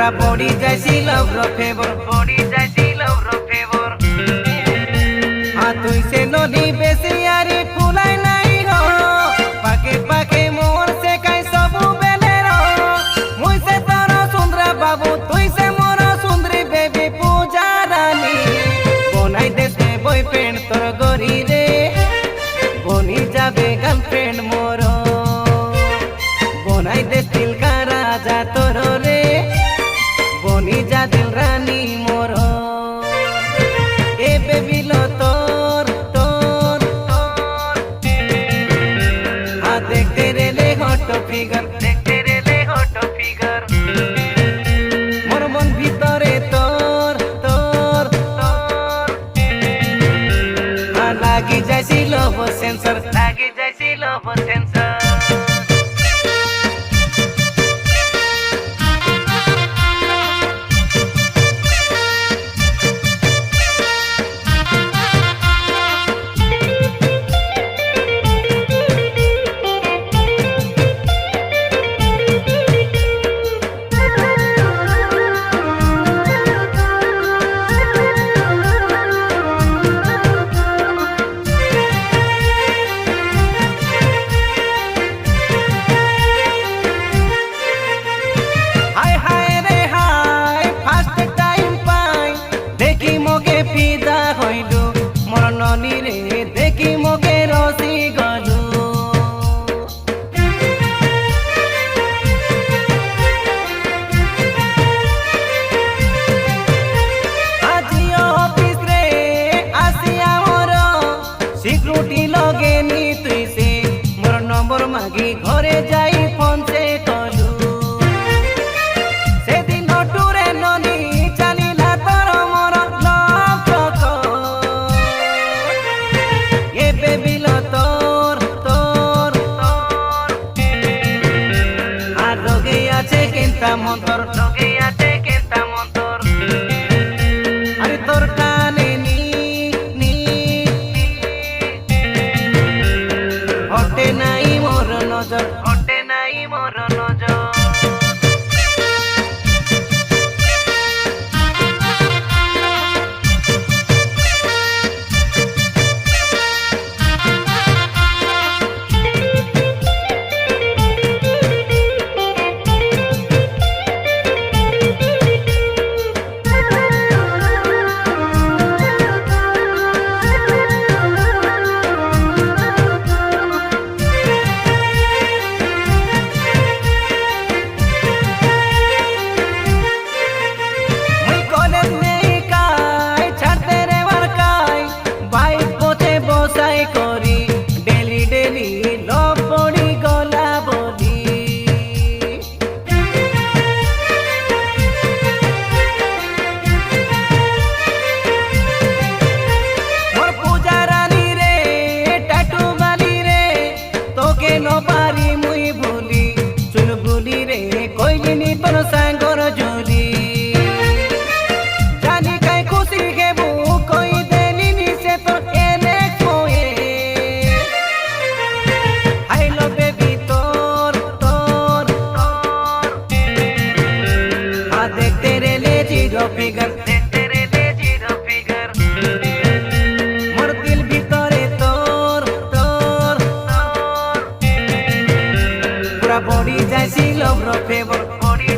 পুরা body যাইছিল favour body যাইছিল favour তুই সে নদী বেশি আরে ফুলাই নাই হো পাকে পাকে মোর সে কাই সবু বেলে রো মুই সে তোর সুন্দর বাবু তুই সে মোর সুন্দরী বেবি পূজা রানী বনাই দেশে বয়ফ্রেন্ড তোর গরি রে বনি যাবে গার্লফ্রেন্ড মোর বনাই দেশ দিল কা রাজা তোর রে বনি যা দিল রানী মোর এ বেবি লো তোর তোর তোর দেখতে রে হট ফিগার দেখতে রে হট ফিগার মোর মন ভিতরে তোর তোর তোর লাগি যাইছিল সেন্সর লাগি যাইছিল সেন্সর দেখি মোকে রসি গলু আজি অফিস রে আসিয়া মোর সিকিউরিটি লগে নি তুই সে মোর নম্বর মাগি ঘরে যাই ফোন সে কলু সেদিন টুরে ননি চালিলা তোর মোর লভ এ বেবি লো তোর তোর তোর আর রোগে আছে কেন্তা মন্তর রোগে আছে কেন্তা মন্তর আরে তোর কানে নি নি হটে নাই মোর নজর হটে নাই মোর নজর ফিগার দেখতে রে জিরো ফিগার মোর দিল ভিতরে তোর তোর তোর পুরা বডি যাইছিল ফেভর বডি